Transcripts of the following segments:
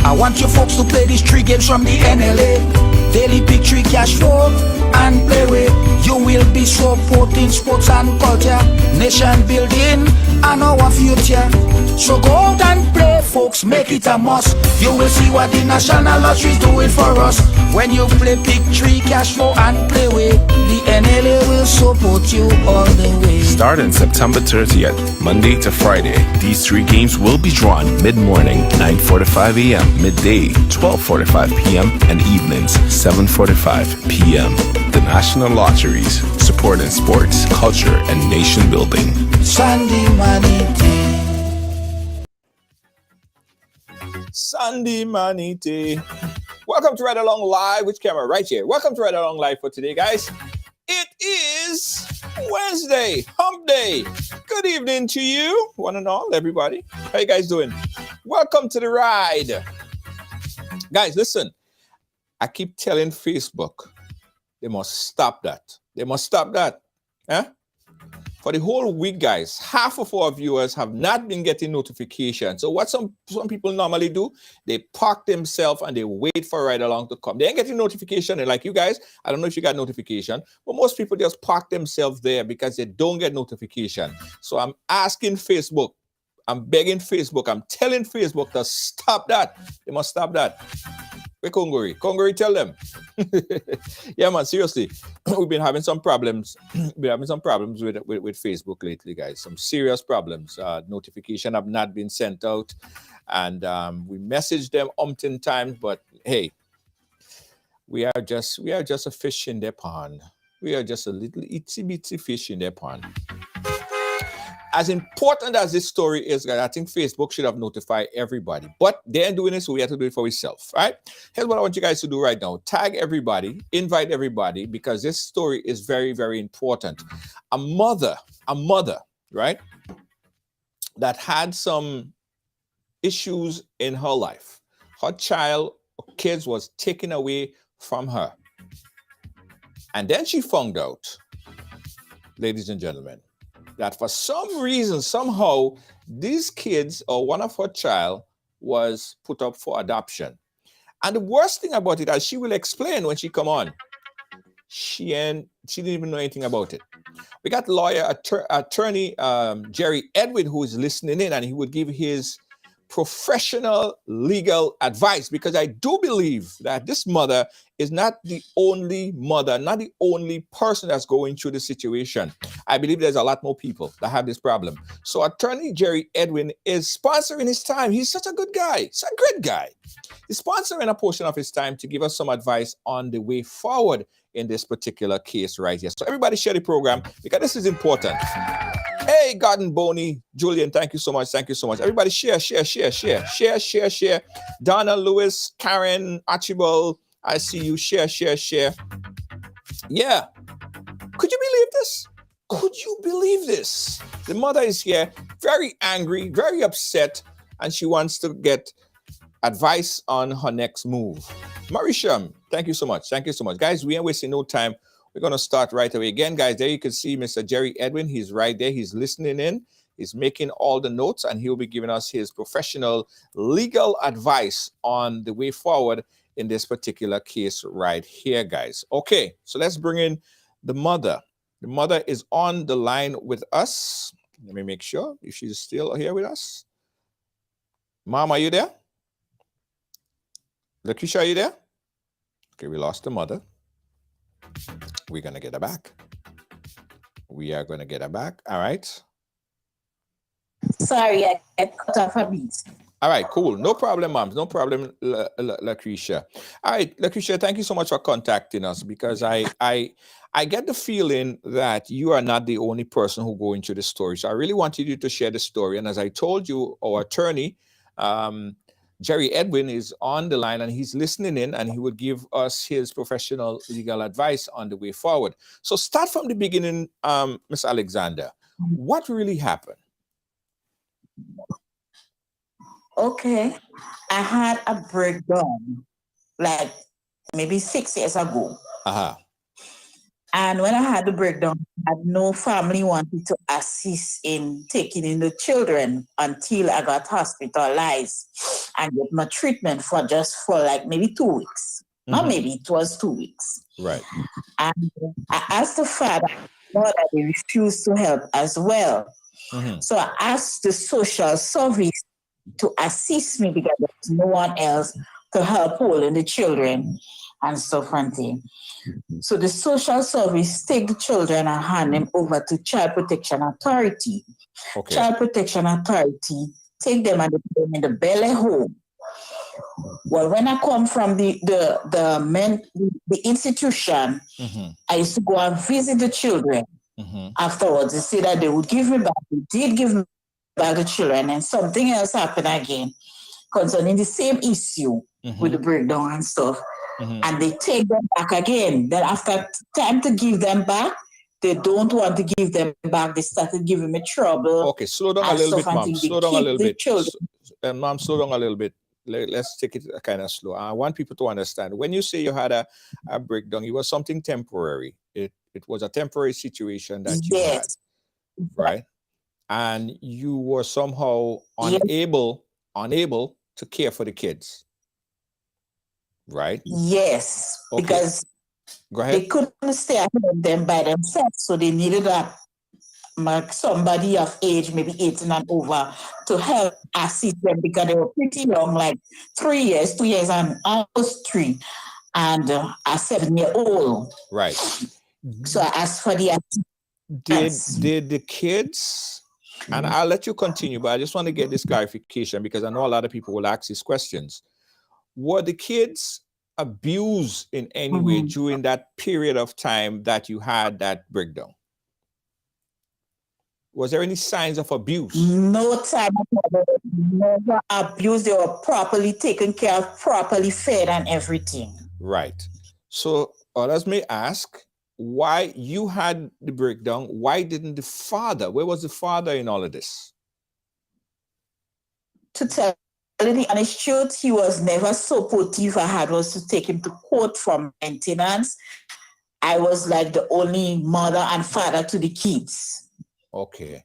I want you folks to play these 3 games from the NLA. Daily pick 3 cash flow and play with. You will be supporting sports and culture, nation building and our future. So go out and play, folks, make it a must. You will see what the National Lottery is doing for us. When you play pick 3 cash flow and play with, the NLA will support you all the way. Starting September 30th, Monday to Friday, these 3 games will be drawn mid-morning, 9:45 a.m., midday, 12:45 p.m., and evenings, 7:45 p.m. The National Lotteries, supporting sports, culture, and nation building. Sunday Manite. Sunday Manite. Welcome to Ride Along Live with camera right here. Welcome to Ride Along Live for today, guys. It is Wednesday, hump day. Good evening to you, one and all, everybody. How you guys doing? Welcome to the ride. Guys, listen, I keep telling Facebook, they must stop that. They must stop that. Eh? For the whole week, guys, half of our viewers have not been getting notifications. So what some people normally do, they park themselves and they wait for Ride Along to come. They ain't getting notification. And like you guys, I don't know if you got notification, but most people just park themselves there because they don't get notification. So I'm asking Facebook, I'm begging Facebook, I'm telling Facebook to stop that. They must stop that. Where Kongori? Kongori, tell them. Yeah, man, seriously. We've been having some problems. We've been having some problems with Facebook lately, guys. Some serious problems. Notification have not been sent out. And we messaged them umpteen times, but hey, we are just a fish in their pond. We are just a little itsy bitsy fish in their pond. As important as this story is, guys, I think Facebook should have notified everybody. But they're doing it, so we have to do it for ourselves, right? Here's what I want you guys to do right now. Tag everybody, invite everybody, because this story is very, very important. A mother, right, that had some issues in her life. Her child, kids was taken away from her. And then she found out, ladies and gentlemen, that for some reason, somehow, these kids or one of her child was put up for adoption. And the worst thing about it, as she will explain when she come on, she didn't even know anything about it. We got attorney Jerry Edwin, who is listening in, and he would give his professional legal advice, because I do believe that this mother is not the only mother, not the only person that's going through the situation. I believe there's a lot more people that have this problem. So attorney Jerry Edwin is sponsoring his time. He's such a good guy. He's a great guy. He's sponsoring a portion of his time to give us some advice on the way forward in this particular case right here. So everybody share the program, because this is important. Hey, Garden Boney, Julian, thank you so much. Thank you so much. Everybody share. Donna, Lewis, Karen, Archibald, I see you. Share. Yeah. Could you believe this? Could you believe this? The mother is here, very angry, very upset, and she wants to get advice on her next move. Marisham, thank you so much. Thank you so much. Guys, we ain't wasting no time. We're going to start right away. Again, guys, there you can see Mr. Jerry Edwin. He's right there. He's listening in. He's making all the notes, and he'll be giving us his professional legal advice on the way forward in this particular case right here, guys. Okay, so let's bring in the mother. The mother is on the line with us. Let me make sure if she's still here with us. Mom, are you there? Lakeisha, are you there? Okay, we lost the mother. We're going to get her back. We are going to get her back. All right. Sorry, I cut off a bit. All right, cool. No problem, moms. No problem, Lucretia. All right, Lucretia, thank you so much for contacting us, because I get the feeling that you are not the only person who go into the story. So I really wanted you to share the story. And as I told you, our attorney, Jerry Edwin, is on the line and he's listening in, and he would give us his professional legal advice on the way forward. So start from the beginning, Ms. Alexander. What really happened? Okay, I had a breakdown like maybe 6 years ago. Uh-huh. And when I had the breakdown, I had no family wanted to assist in taking in the children until I got hospitalized and get my treatment for like maybe 2 weeks. Or maybe it was 2 weeks. Right. And I asked the father, mother, they refused to help as well. So I asked the social service to assist me because there was no one else to help holding the children and stuff and things. So the social service take the children and hand them over to Child Protection Authority. Okay. Child Protection Authority take them and put them in the belly home. Well, when I come from the institution, I used to go and visit the children. Afterwards, they said that they would give me back. They did give me back the children, and something else happened again concerning the same issue with the breakdown and stuff. And they take them back again. Then after time to give them back, they don't want to give them back. They started giving me trouble. Okay, slow down a little bit, mom. Slow down a little bit. Mom, slow down a little bit. Let's take it kind of slow. I want people to understand. When you say you had a breakdown, it was something temporary. It was a temporary situation that you had, right? And you were somehow unable to care for the kids, right? Yes, Okay. because Go ahead. they couldn't stay at home them by themselves, so they needed somebody of age, maybe 18 and over, to help assist them because they were pretty young, like 3 years, 2 years, and almost 3, and a 7-year-old. Right. So I asked for the assistance. Did the kids, and I'll let you continue, but I just want to get this clarification because I know a lot of people will ask these questions. Were the kids abused in any way during that period of time that you had that breakdown? Was there any signs of abuse? No time at all. Never abused. They were properly taken care of, properly fed and everything. Right. So others may ask why you had the breakdown. Why didn't the father? Where was the father in all of this? To tell the honest truth, he was never supportive. I had was to take him to court for maintenance. I was like the only mother and father to the kids. Okay.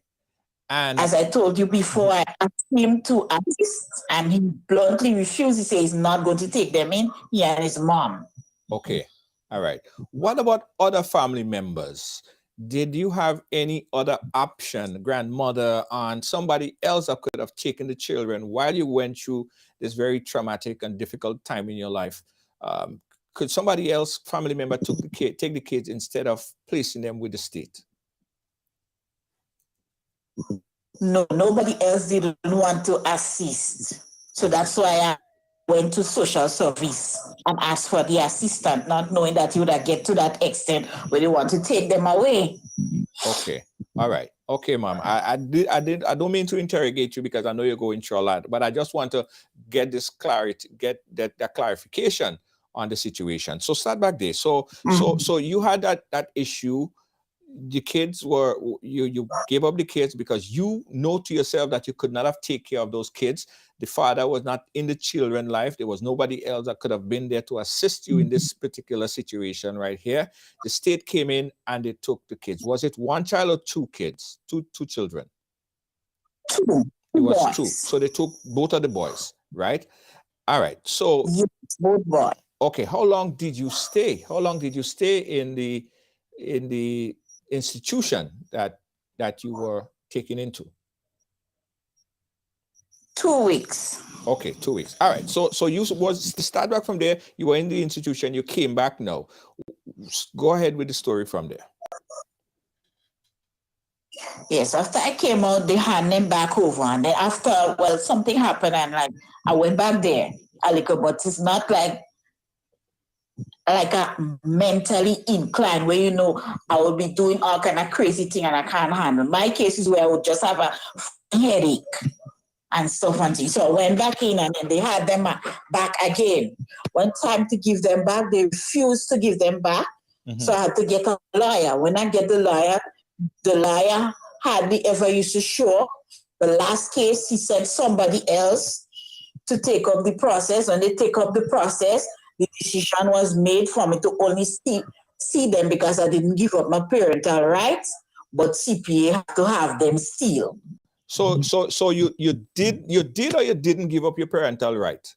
And as I told you before, I asked him to assist and he bluntly refused. He said he's not going to take them in, he and his mom. Okay. All right. What about other family members? Did you have any other option, grandmother, aunt, somebody else that could have taken the children while you went through this very traumatic and difficult time in your life? Could somebody else, family member, take the kids instead of placing them with the state? No, nobody else didn't want to assist. So that's why I went to social service and asked for the assistant, not knowing that he would get to that extent where they want to take them away. Okay. All right. Okay, ma'am. I don't mean to interrogate you because I know you're going through a lot, but I just want to get this clarity, get that clarification on the situation. So start back there. So you had that issue. The kids were, you gave up the kids because you know to yourself that you could not have taken care of those kids. The father was not in the children's life. There was nobody else that could have been there to assist you in this particular situation right here. The state came in and they took the kids. Was it one child or two kids? Two children? Two. It was boys. two. So they took both of the boys, right? All right. So yes, both boys. Okay. How long did you stay? How long did you stay in the institution that you were taken into? 2 weeks. Okay, 2 weeks. All right. So you was to start back from there. You were in the institution. You came back now. Go ahead with the story from there. Yes, after I came out, they hand him back over. And then after, well, something happened and like I went back there a little, but it's not like a mentally inclined where, you know, I will be doing all kind of crazy thing and I can't handle. My case is where I would just have a headache and stuff and things. So I went back in and then they had them back again. When time to give them back, they refused to give them back. Mm-hmm. So I had to get a lawyer. When I get the lawyer hardly ever used to show up. The last case, he sent somebody else to take up the process. When they take up the process, the decision was made for me to only see them because I didn't give up my parental rights, but CPA had to have them sealed. So you did or you didn't give up your parental right?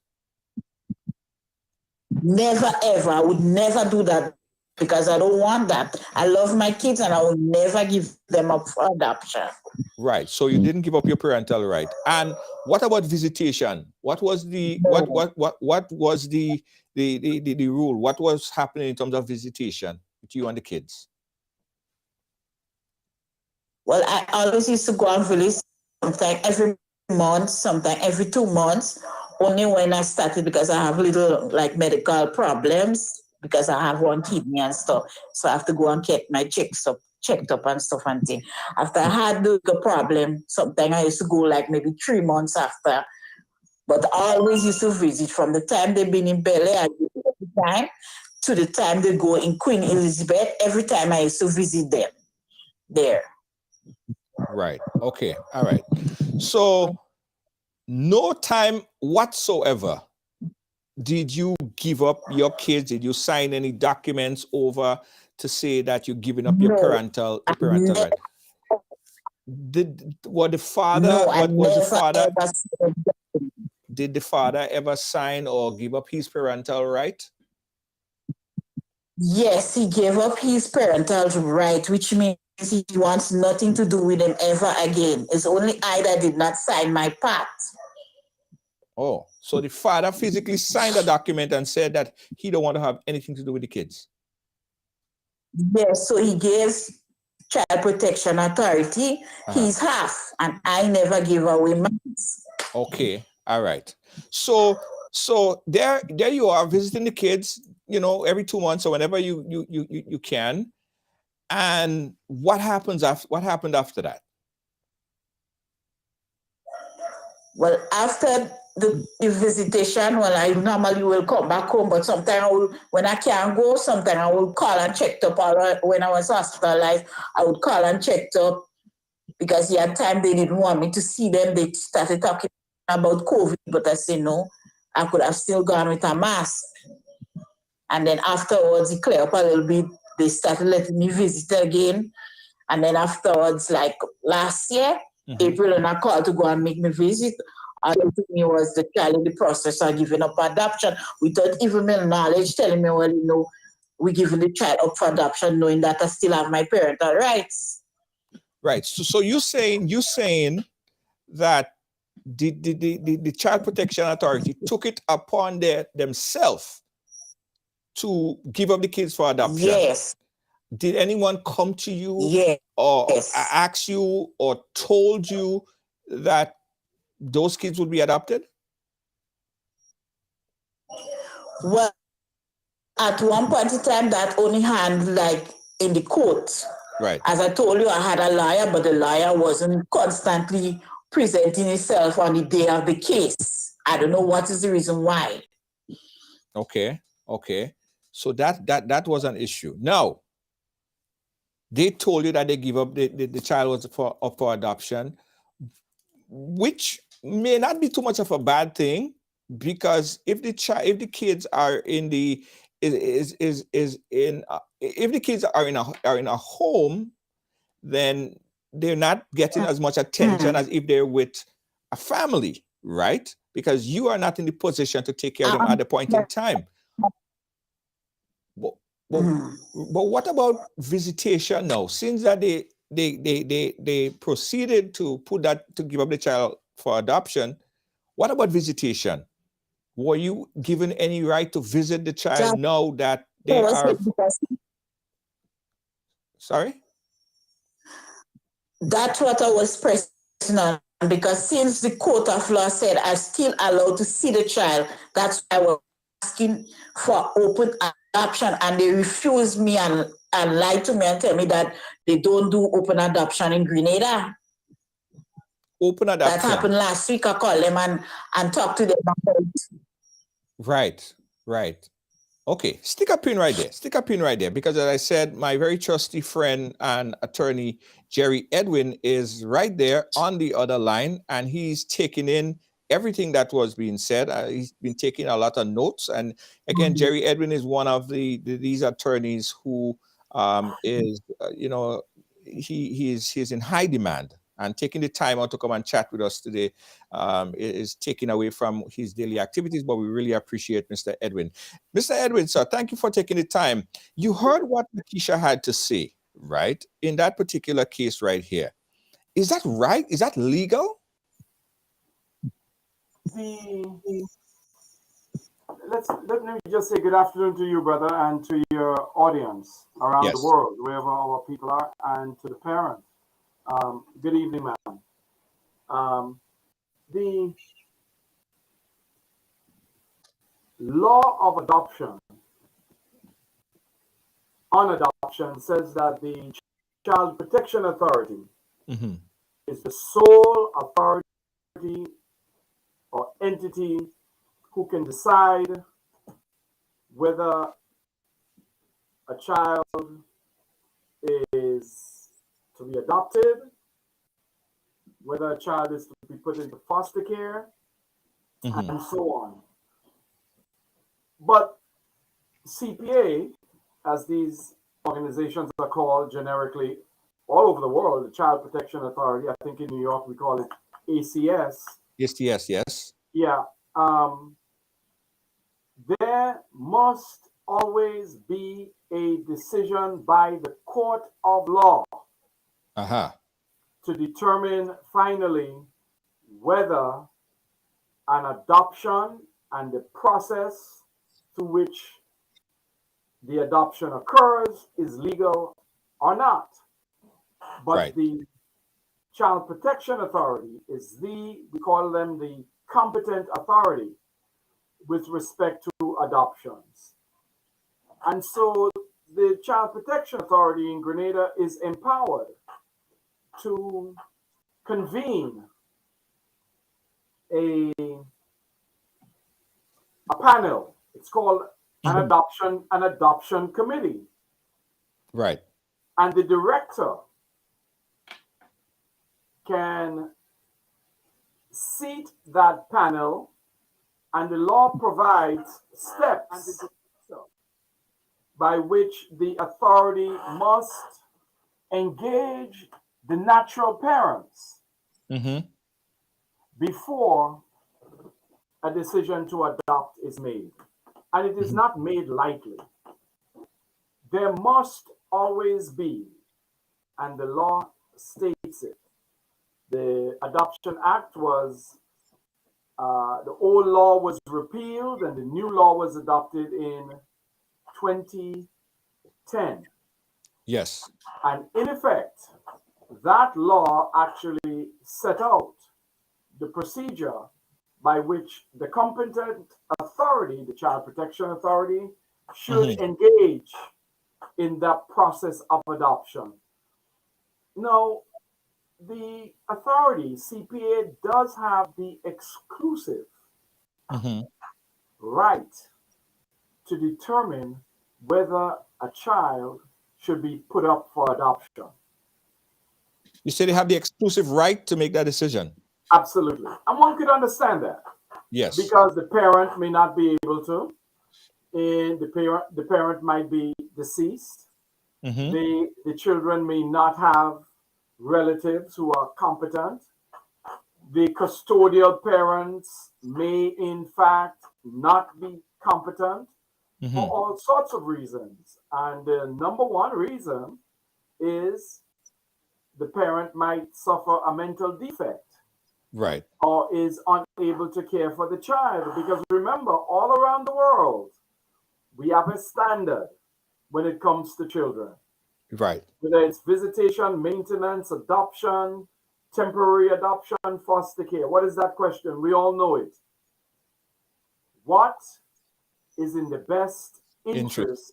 Never ever. I would never do that because I don't want that. I love my kids and I will never give them up for adoption. Right. So you didn't give up your parental right. And what about visitation? What was the what was the rule? What was happening in terms of visitation with you and the kids? Well, I always used to go and visit sometimes every month, sometimes every 2 months, only when I started because I have little like medical problems because I have one kidney and stuff. So I have to go and get my checked up and stuff and things. After I had the problem, sometimes I used to go like maybe 3 months after. But I always used to visit from the time they've been in Bel Air time to the time they go in Queen Elizabeth. Every time I used to visit them there. Right. Okay. All right. So no time whatsoever did you give up your kids? Did you sign any documents over to say that you're giving up your parental right? Did the father did the father ever sign or give up his parental right? Yes, he gave up his parental right, which means he wants nothing to do with them ever again. It's only I that did not sign my part. Oh, so the father physically signed a document and said that he don't want to have anything to do with the kids. Yes, so he gave Child Protection Authority his half, and I never gave away mine. Okay, all right. So there you are visiting the kids, you know, every 2 months or whenever you can. And what happened after that? Well, after the visitation, well, I normally will come back home, but sometimes when I can't go, sometimes I will call and check up. When I was hospitalized, I would call and check up because at time they didn't want me to see them. They started talking about COVID, but I said no, I could have still gone with a mask. And then afterwards, it cleared up a little bit. They started letting me visit again. And then afterwards, like last year, April, and I called to go and make me visit. All they told me was the child in the process of giving up adoption without even my knowledge, telling me, well, you know, we're giving the child up for adoption, knowing that I still have my parental rights. Right. So you're saying that the Child Protection Authority took it upon themselves to give up the kids for adoption? Yes. Did anyone come to you or ask you or told you that those kids would be adopted? Well, at one point in time, that only happened like in the court. Right. As I told you, I had a lawyer, but the lawyer wasn't constantly presenting himself on the day of the case. I don't know what is the reason why. Okay. So that was an issue. Now, they told you that they give up the child was up for adoption, which may not be too much of a bad thing, because if the kids are in the if the kids are in a home, then they're not getting as much attention as if they're with a family, right? Because you are not in the position to take care of them at the point in time. But what about visitation now? Since that they proceeded to give up the child for adoption, What about visitation? Were you given any right to visit the child now that they are... Sorry? That's what I was pressing on, because since the court of law said I'm still allowed to see the child, that's why I was asking for open adoption, and they refused me and lied to me and tell me that they don't do open adoption in Grenada. Open adoption. That happened last week. I called them and talked to them about it. Right. Okay, stick a pin right there. Because as I said, my very trusty friend and attorney, Jerry Edwin, is right there on the other line, and he's taking in everything that was being said. He's been taking a lot of notes. And again, Jerry Edwin is one of these attorneys who is, he's in high demand. And taking the time out to come and chat with us today is taken away from his daily activities, but we really appreciate Mr. Edwin. Mr. Edwin, sir, thank you for taking the time. You heard what Nakisha had to say, right? In that particular case right here. Is that right? Is that legal? Let me just say good afternoon to you, brother, and to your audience around the world, wherever our people are, and to the parents. Good evening, ma'am. The law of adoption on adoption says that the Child Protection Authority is the sole authority or entity who can decide whether a child is to be adopted, whether a child is to be put into foster care, and so on. But CPA, as these organizations are called generically all over the world, the Child Protection Authority, I think in New York we call it ACS. ACS, yes. Yeah. There must always be a decision by the court of law to determine finally whether an adoption and the process through which the adoption occurs is legal or not. But the Child Protection Authority is we call them the competent authority with respect to adoptions. And so the Child Protection Authority in Grenada is empowered to convene a panel. It's called an adoption committee. Right. And the director can seat that panel, and the law provides steps by which the authority must engage the natural parents before a decision to adopt is made. And it is not made lightly. There must always be, and the law states it. The Adoption Act was, the old law was repealed and the new law was adopted in 2010. Yes. And in effect, that law actually set out the procedure by which the competent authority, the Child Protection Authority, should engage in that process of adoption. Now, the authority, CPA, does have the exclusive right to determine whether a child should be put up for adoption. You say they have the exclusive right to make that decision? Absolutely. And one could understand that. Yes. Because the parent may not be able to, and the parent might be deceased. The children may not have relatives who are competent. The custodial parents may in fact not be competent for all sorts of reasons. And the number one reason is the parent might suffer a mental defect. Right. or is unable to care for the child. Because remember, all around the world, we have a standard when it comes to children. Right. Whether it's visitation, maintenance, adoption, temporary adoption, foster care. What is that question? We all know it. What is in the best interest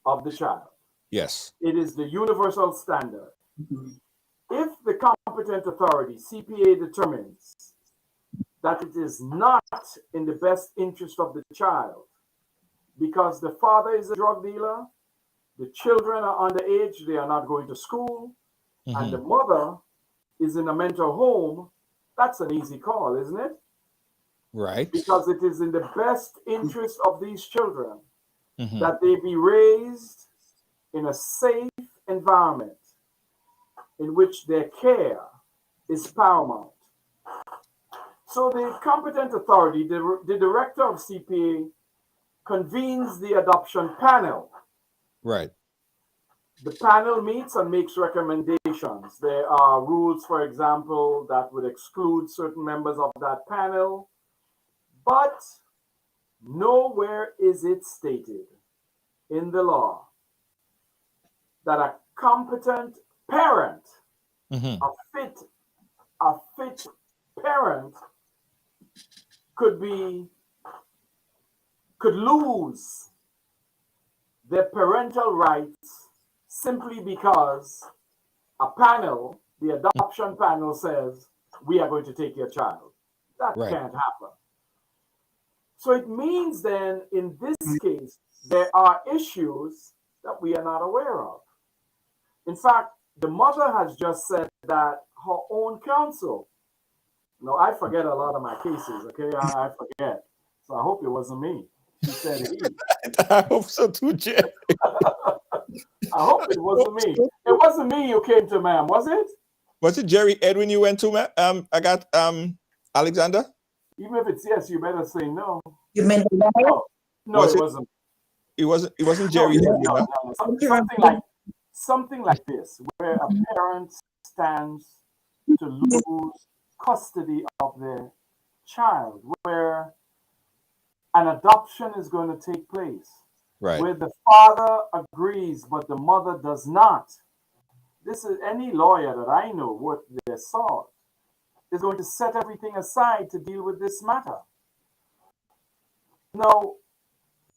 of the child? Yes. It is the universal standard. If the competent authority, CPA, determines that it is not in the best interest of the child because the father is a drug dealer, the children are underage, they are not going to school, and the mother is in a mental home, that's an easy call, isn't it? Right. Because it is in the best interest of these children that they be raised in a safe environment in which their care is paramount. So the competent authority, the director of CPA, convenes the adoption panel. Right. The panel meets and makes recommendations. There are rules, for example, that would exclude certain members of that panel, but nowhere is it stated in the law that a competent parent, a fit parent could lose their parental rights simply because a panel, the adoption panel, says we are going to take your child. That can't happen. So it means then in this case there are issues that we are not aware of. In fact, the mother has just said that her own counsel, I forget a lot of my cases, okay? I forget. So I hope it wasn't me. She said he. I hope so too, Jerry. I hope it wasn't me. It wasn't me you came to, ma'am, was it? Was it Jerry Edwin you went to, ma'am? I got Alexander? Even if it's yes, you better say no. You meant No, it wasn't. It wasn't Jerry. No. Something like this, where a parent stands to lose custody of their child, where an adoption is going to take place, where the father agrees but the mother does not. This is any lawyer that I know worth their salt is going to set everything aside to deal with this matter. Now,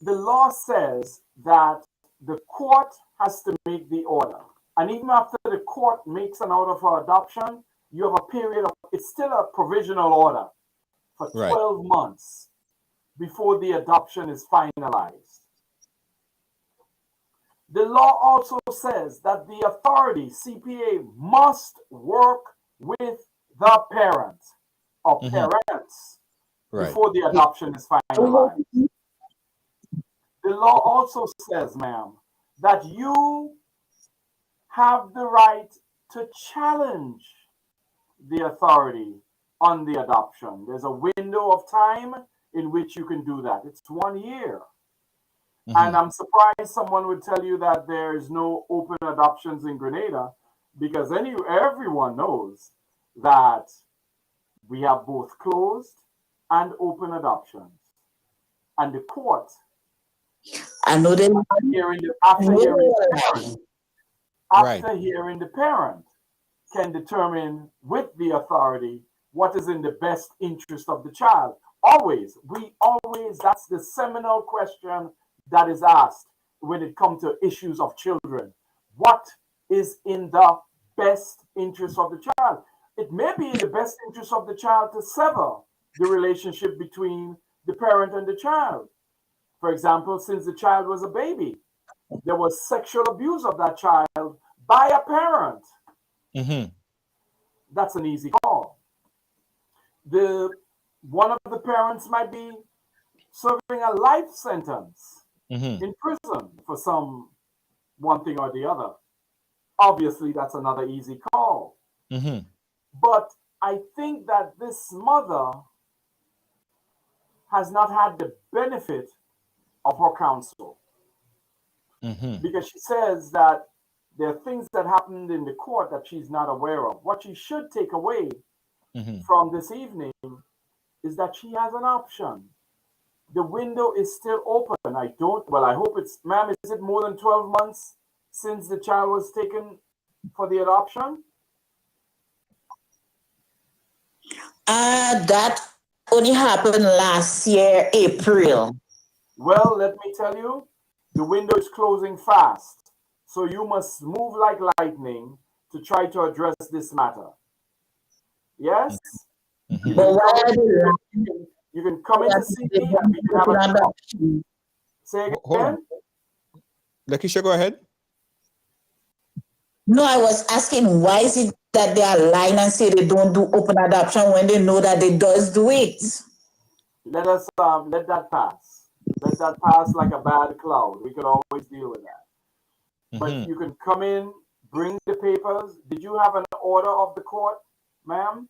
the law says that the court has to make the order. And even after the court makes an order for adoption, you have a period of, it's still a provisional order for 12 months before the adoption is finalized. The law also says that the authority, CPA, must work with the parent or parents before the adoption is finalized. The law also says, ma'am, that you have the right to challenge the authority on the adoption. There's a window of time in which you can do that. It's 1 year. And I'm surprised someone would tell you that there is no open adoptions in Grenada, because everyone knows that we have both closed and open adoptions. And the court, after hearing the parent, can determine with the authority what is in the best interest of the child. Always, that's the seminal question that is asked when it comes to issues of children. What is in the best interest of the child? It may be in the best interest of the child to sever the relationship between the parent and the child. For example, since the child was a baby, there was sexual abuse of that child by a parent. That's an easy call. One of the parents might be serving a life sentence in prison for one thing or the other. Obviously, that's another easy call. But I think that this mother has not had the benefit of her counsel. Because she says that there are things that happened in the court that she's not aware of. What she should take away from this evening is that she has an option. The window is still open. I hope it's, ma'am, is it more than 12 months since the child was taken for the adoption? That only happened last year, April. Well, let me tell you, the window is closing fast. So you must move like lightning to try to address this matter. Yes? You can come in to see me and we can have a talk. Say again? Lakeisha, go ahead. No, I was asking, why is it that they are lying and say they don't do open adoption when they know that they does do it? Let us let that pass. Let that pass like a bad cloud. We can always deal with that. But you can come in, bring the papers. Did you have an order of the court, ma'am?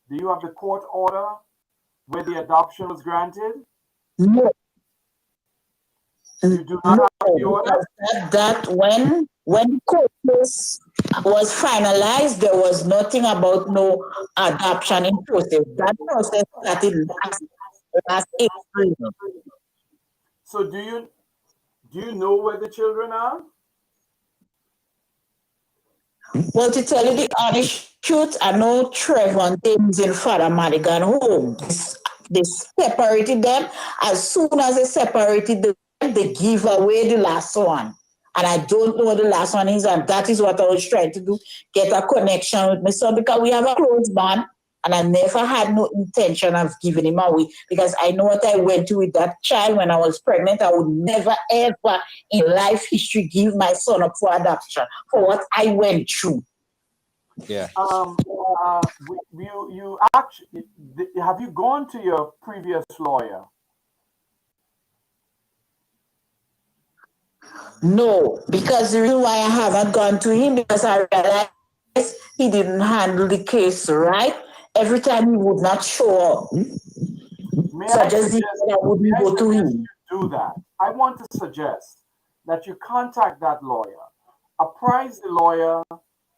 Do you have the court order where the adoption was granted? No. You do not have the order? That when the court case was finalized, there was nothing about no adoption in process. That process started last April. So do you know where the children are? Well, to tell you the honest truth, I know Trevor is in Father Madigan home. They separated them. As soon as they separated them, they give away the last one. And I don't know what the last one is, and that is what I was trying to do, get a connection with my son, because we have a close bond, and I never had no intention of giving him away, because I know what I went through with that child when I was pregnant. I would never, ever in life history give my son up for adoption, for what I went through. Yeah. You actually, have you gone to your previous lawyer? No, because the reason why I haven't gone to him, because I realized he didn't handle the case right. Every time he would not show up. May I suggest you do that? I want to suggest that you contact that lawyer, apprise the lawyer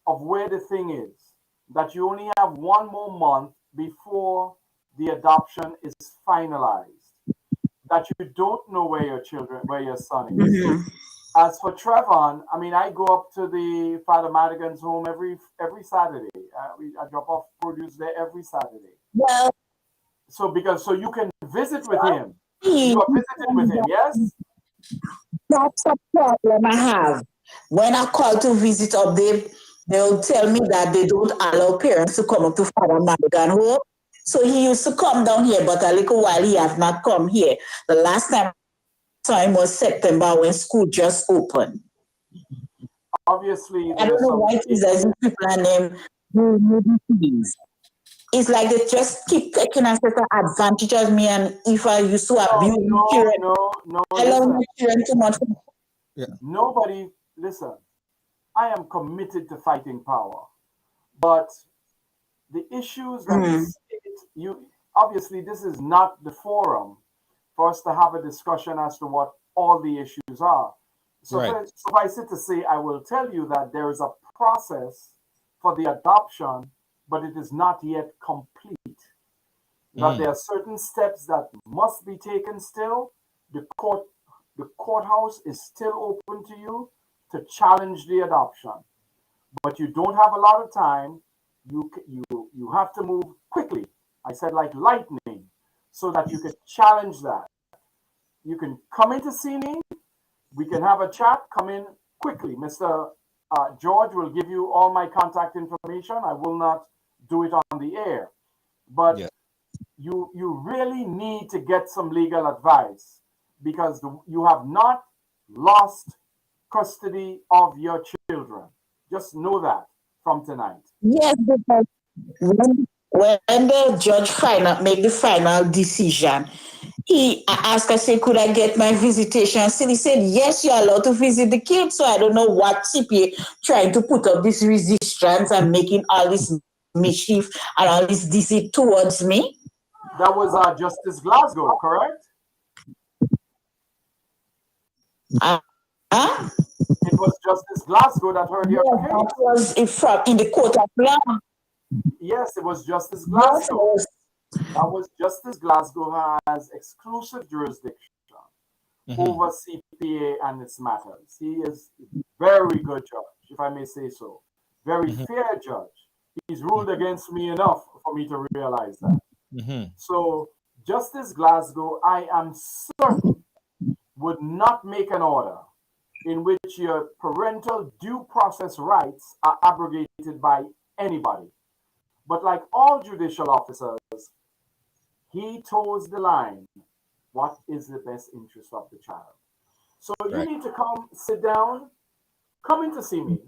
of where the thing is, that you only have 1 more month before the adoption is finalized, that you don't know where your son is. As for Trevon, I mean, I go up to the Father Madigan's home every Saturday. I drop off produce there every Saturday. Well, so you can visit with him. You are visiting with him, yes? That's a problem I have. When I call to visit up there, they'll tell me that they don't allow parents to come up to Father Madigan home. So he used to come down here, but a little while he has not come here. The last time was September when school just opened. Obviously, I don't know why it is as if people are named. It's like they just keep taking a certain advantage of me, and if I used to abuse children, I love my children too much. Yeah. Nobody, listen, I am committed to fighting power, but the issues that obviously this is not the forum for us to have a discussion as to what all the issues are. So suffice it to say, I will tell you that there is a process for the adoption, but it is not yet complete. That there are certain steps that must be taken still. The courthouse is still open to you to challenge the adoption, but you don't have a lot of time. You have to move quickly. I said like lightning, so that you can challenge that. You can come in to see me. We can have a chat. Come in quickly. Mr. George will give you all my contact information. I will not do it on the air, but you really need to get some legal advice, because you have not lost custody of your children. Just know that from tonight. Yes, because when the judge make the final decision, I asked, I said, could I get my visitation? So he said, yes, you're allowed to visit the kids. So I don't know what CPA trying to put up this resistance and making all this mischief and all this deceit towards me. That was Justice Glasgow, correct? It was Justice Glasgow that heard your case. That was in the court of law. Yes, it was Justice Glasgow. That was Justice Glasgow has exclusive jurisdiction over CPA and its matters. He is a very good judge, if I may say so. Very fair judge. He's ruled against me enough for me to realize that. So Justice Glasgow, I am certain, would not make an order in which your parental due process rights are abrogated by anybody. But like all judicial officers, he toes the line. What is the best interest of the child? So you need to come, sit down, come in to see me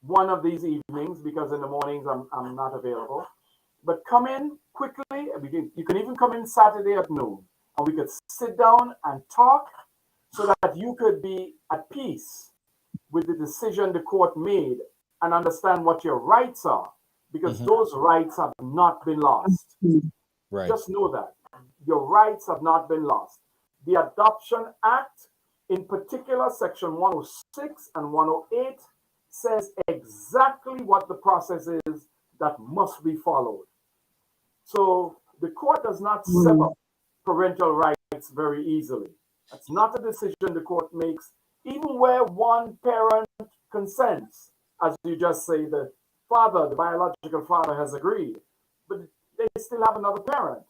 one of these evenings, because in the mornings I'm not available. But come in quickly. You can even come in Saturday at noon, and we could sit down and talk so that you could be at peace with the decision the court made and understand what your rights are, because those rights have not been lost. Right. Just know that your rights have not been lost. The Adoption Act, in particular, Section 106 and 108, says exactly what the process is that must be followed. So the court does not sever parental rights very easily. That's not a decision the court makes, even where one parent consents. As you just say, the father, the biological father, has agreed, but they still have another parent.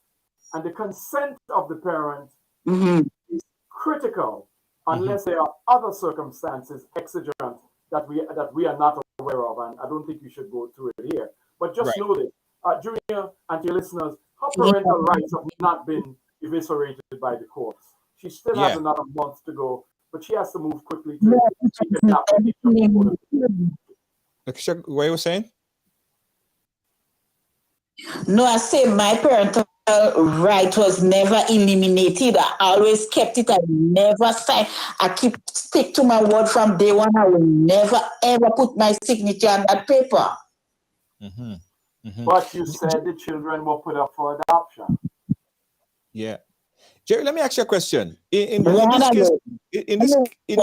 And the consent of the parent is critical unless there are other circumstances exigent that we are not aware of. And I don't think you should go through it here. But just know this, Junior, and to your listeners, her parental rights have not been eviscerated by the courts. She still has another month to go, but she has to move quickly to take an application. What you were saying? No, I say my parental right was never eliminated. I always kept it. I never signed. I stick to my word from day one. I will never ever put my signature on that paper. But you said the children were put up for adoption. Yeah. Jerry, let me ask you a question. In this case,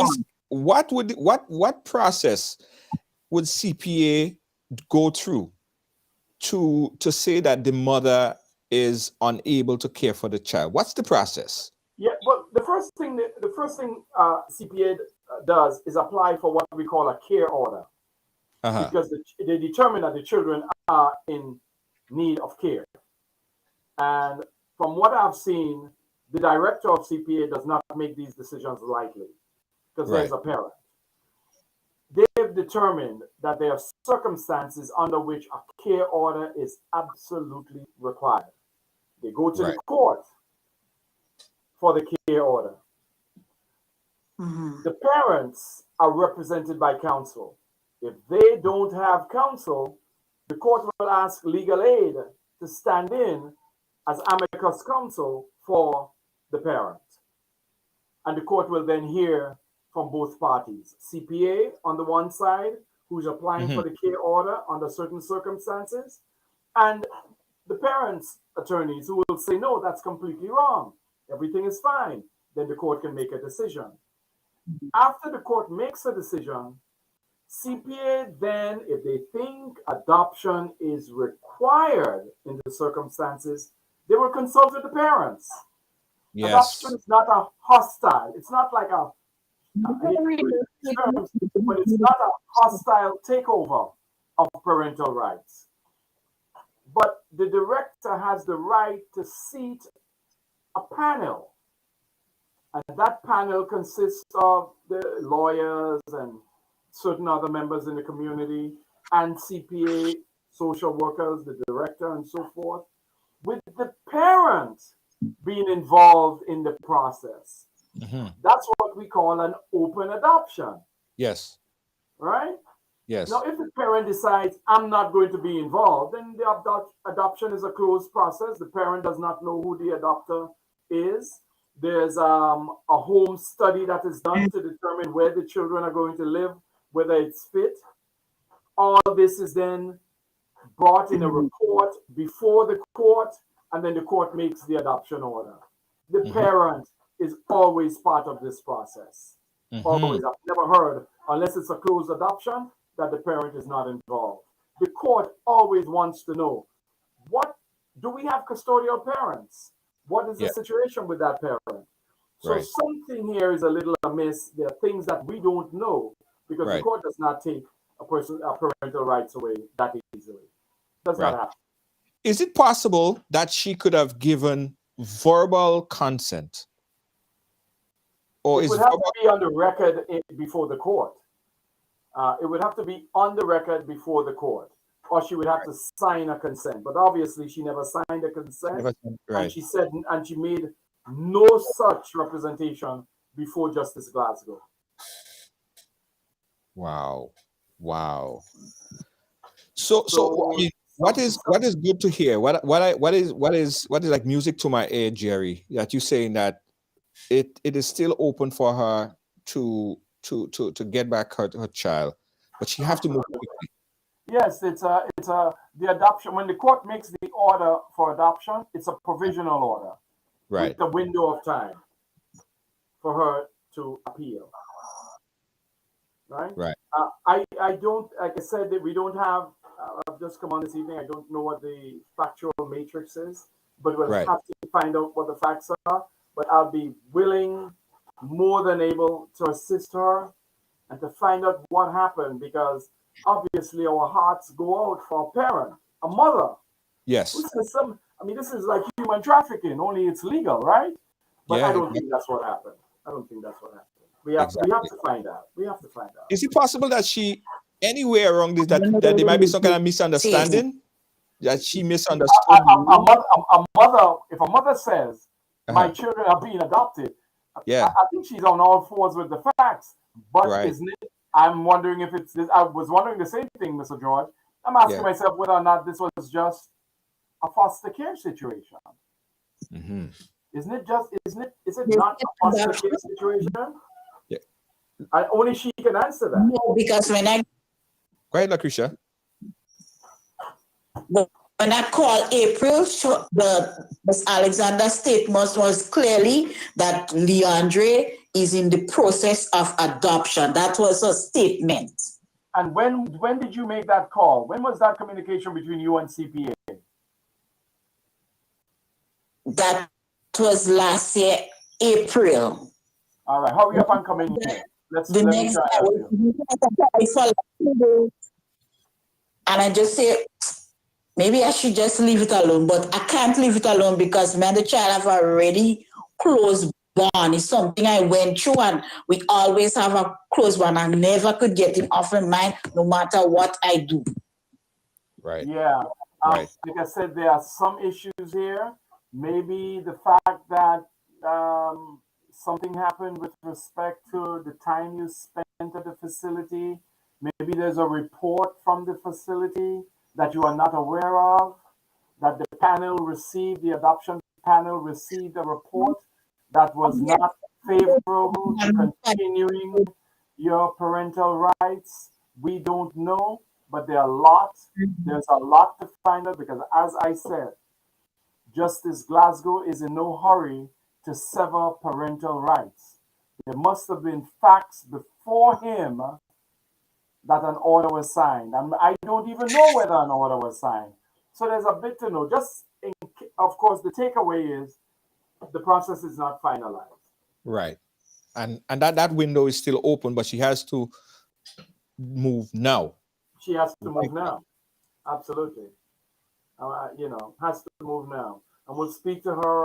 what process would CPA go through to say that the mother is unable to care for the child? What's the process? Yeah, well, the first thing CPA does is apply for what we call a care order, because they determine that the children are in need of care. And from what I've seen, the director of CPA does not make these decisions lightly, because there's a parent. They've determined that there are circumstances under which a care order is absolutely required. They go to the court for the care order. The parents are represented by counsel. If they don't have counsel, the court will ask legal aid to stand in as amicus counsel for the parent. And the court will then hear from both parties. CPA on the one side, who's applying for the care order under certain circumstances, and the parents' attorneys who will say, no, that's completely wrong. Everything is fine. Then the court can make a decision. After the court makes a decision, CPA then, if they think adoption is required in the circumstances, they will consult with the parents. Yes. Adoption is not a hostile. It's not like a but it's not a hostile takeover of parental rights. But the director has the right to seat a panel. And that panel consists of the lawyers and certain other members in the community and CPA, social workers, the director, and so forth, with the parent being involved in the process. That's what we call an open adoption. Yes. Right? Yes. Now, if the parent decides, I'm not going to be involved, then the adoption is a closed process. The parent does not know who the adopter is. There's a home study that is done to determine where the children are going to live, whether it's fit. All this is then brought in a report before the court, and then the court makes the adoption order. The parent is always part of this process. Always. I've never heard, unless it's a closed adoption, that the parent is not involved. the court always wants to know, what do we have custodial parents? What is the situation with that parent? So something here is a little amiss. There are things that we don't know because the court does not take a parental rights away that easily. Does not happen. Is it possible that she could have given verbal consent? Or it would have to be on the record before the court. It would have to be on the record before the court, or she would have to sign a consent. But obviously, she never signed a consent, and she said, and she made no such representation before Justice Glasgow. Wow. So I mean, what is good to hear? What is like music to my ear, Jerry? That you saying that it is still open for her to get back her child, but she have to move quickly. Yes, it's the adoption. When the court makes the order for adoption, it's a provisional order, with the window of time for her to appeal. Right. I don't, like I said, that we don't have. I've just come on this evening. I don't know what the factual matrix is, but we'll have to find out what the facts are. But I'll be willing, more than able, to assist her and to find out what happened, because obviously our hearts go out for a parent, a mother. Yes. This is like human trafficking, only it's legal, right? But I don't think that's what happened. We have to find out. Is it possible that she, anywhere around this, that there might be some kind of misunderstanding? That she misunderstood? A mother, if a mother says, my children are being adopted, I think she's on all fours with the facts. But isn't it? I'm wondering if it's this. I was wondering the same thing, Mr. George. I'm asking myself whether or not this was just a foster care situation. Mm-hmm. Is it not a foster care situation? Yeah. Only she can answer that. No, because when I go ahead, Lucretia. When I called April, the Ms. Alexander's statement was clearly that Leandre is in the process of adoption. That was her statement. And when did you make that call? When was that communication between you and CPA? That was last year, April. All right, hurry up and come in here. And I just say, maybe I should just leave it alone, but I can't leave it alone because me and the child have already close bond. It's something I went through, and we always have a close bond. I never could get him off my mind, no matter what I do. Right. Yeah. Like I said, there are some issues here. Maybe the fact that something happened with respect to the time you spent at the facility. Maybe there's a report from the facility that you are not aware of, that the adoption panel received a report that was not favorable to continuing your parental rights. We don't know, but there's a lot to find out, because as I said, Justice Glasgow is in no hurry to sever parental rights. There must have been facts before him that an order was signed. And I don't even know whether an order was signed. So there's a bit to know. Of course, the takeaway is the process is not finalized. Right. And that window is still open, but she has to move now. She has to move now. Absolutely. Has to move now. And we'll speak to her,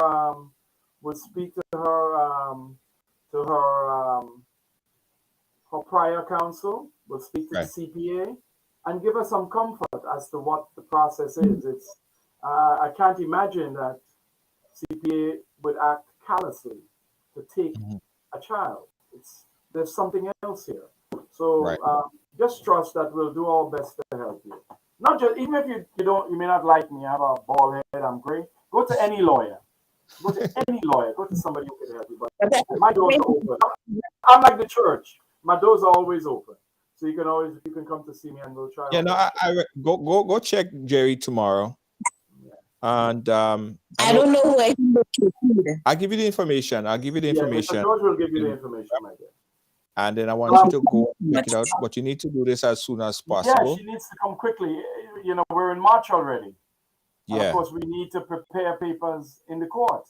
her prior counsel. We'll speak to the CPA and give her some comfort as to what the process is. I can't imagine that CPA would act callously to take a child. There's something else here. So just trust that we'll do our best to help you. Not just, even if you may not like me, I have a bald head, I'm great. Go to any lawyer. Go to somebody who can help you. But my doors are open. I'm like the church. My doors are always open. So you can come to see me and we'll try. Yeah, no, I go check Jerry tomorrow. And I don't know who I can look to. I'll give you the information. Mr. George will give you the information, my dear. And then I want you to go check it out. But you need to do this as soon as possible. Yeah, she needs to come quickly. we're in March already. And Yeah. of course, we need to prepare papers in the court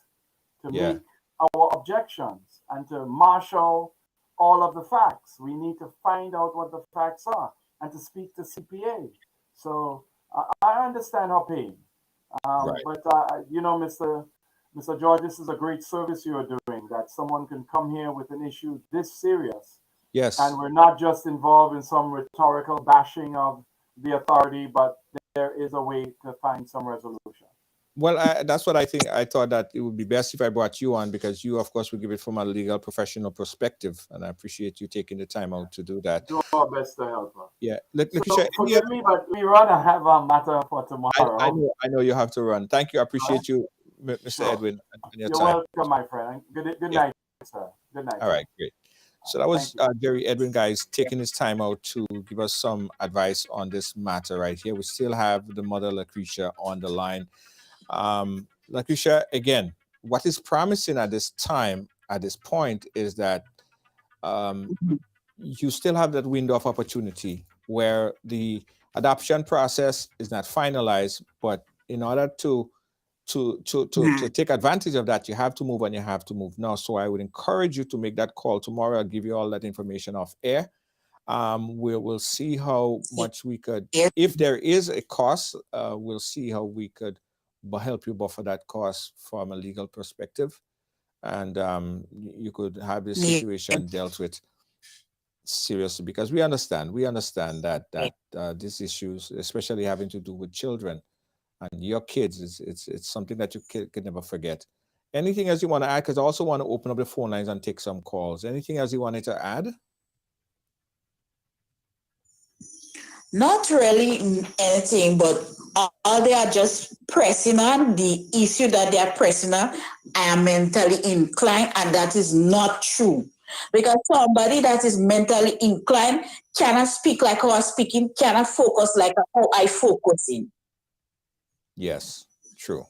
to Yeah. make our objections and to marshal all of the facts. We need to find out what the facts are and to speak to CPA. So I understand her pain. Right. But, Mr. George, this is a great service you are doing, that someone can come here with an issue this serious. Yes. And we're not just involved in some rhetorical bashing of the authority, but there is a way to find some resolution. Well, that's what I think. I thought that it would be best if I brought you on, because you, of course, will give it from a legal professional perspective. And I appreciate you taking the time out to do that. Do our best to help her. Yeah. Forgive me, but we rather have a matter for tomorrow. I know you have to run. Thank you. I appreciate you, Mr. Sure. Edwin. And your You're time. welcome, my friend. Good night, sir. Good night. All right, great. So that was Jerry Edwin, guys, taking his time out to give us some advice on this matter right here. We still have the mother, Lucretia, on the line. Lucretia, again, what is promising at this time, at this point, is that you still have that window of opportunity where the adoption process is not finalized, but in order to take advantage of that, you have to move, and you have to move now. So I would encourage you to make that call tomorrow. I'll give you all that information off air. We'll see how much we could, if there is a cost, we'll see how we could help you buffer that cost from a legal perspective. And you could have this situation dealt with seriously, because we understand that these issues, especially having to do with children and your kids, it's something that you can never forget. Anything else you want to add? Because I also want to open up the phone lines and take some calls. Anything else you wanted to add? Not really anything, but all they are just pressing on the issue that they are pressing on. I am mentally inclined, and that is not true. Because somebody that is mentally inclined cannot speak like how I'm speaking, cannot focus like how I focusing. Yes, true.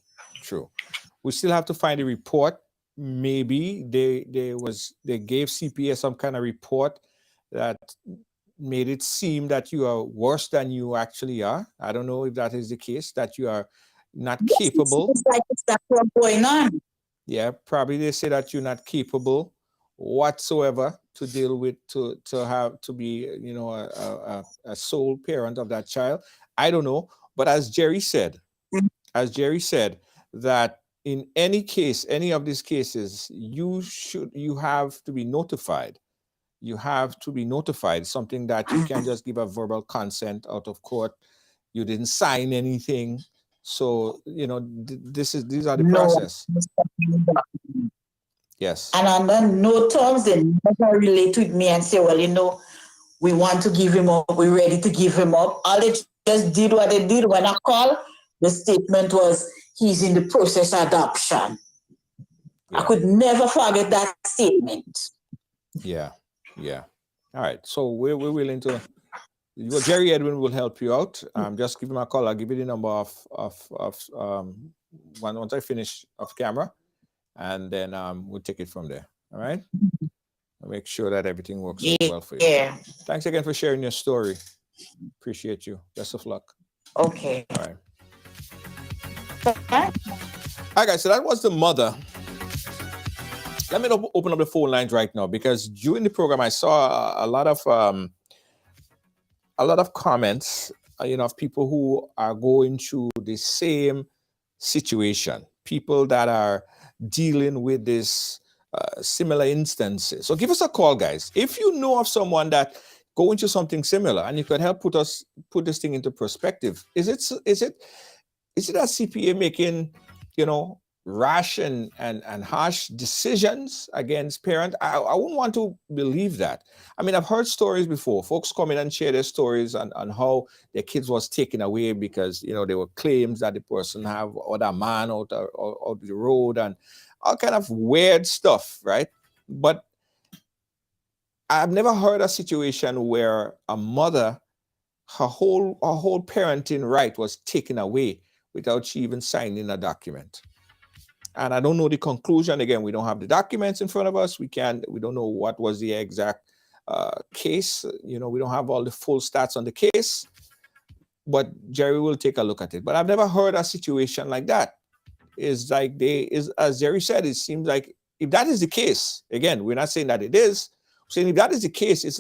We still have to find a report. Maybe they gave CPS some kind of report that made it seem that you are worse than you actually are. I don't know if that is the case, that you are not capable. It's like that's what's going on. Yeah, probably they say that you're not capable whatsoever to deal with, to be, a sole parent of that child. I don't know. But as Jerry said, that in any case, any of these cases, you have to be notified. You have to be notified, something that you can't just give a verbal consent out of court. You didn't sign anything. So, these are the process. Yes. And under no terms, they never relate with me and say, well, we want to give him up. We're ready to give him up. All they just did what they did when I called. The statement was, he's in the process of adoption. Yeah. I could never forget that statement. Yeah. All right. So we're willing to. Jerry Edwin will help you out. Just give him a call. I'll give you the number of once I finish off camera, and then we'll take it from there. All right. I'll make sure that everything works well for you. Yeah. Thanks again for sharing your story. Appreciate you. Best of luck. Okay. All right. All right, guys. So that was the mother. Let me open up the phone lines right now, because during the program I saw a lot of comments, of people who are going through the same situation, people that are dealing with this similar instances. So give us a call, guys, if you know of someone that going through something similar, and you could help put this thing into perspective. Is it that CPA making, rash and harsh decisions against parents? I wouldn't want to believe that. I mean, I've heard stories before. Folks come in and share their stories on how their kids was taken away because, there were claims that the person have other man out the road and all kind of weird stuff, right? But I've never heard a situation where a mother, her whole parenting right was taken away without she even signing a document. And I don't know the conclusion. Again, we don't have the documents in front of us. We don't know what was the exact case. We don't have all the full stats on the case. but Jerry will take a look at it. But I've never heard a situation like that. Is like as Jerry said, it seems like if that is the case, again, we're not saying that it is. We're saying if that is the case, it's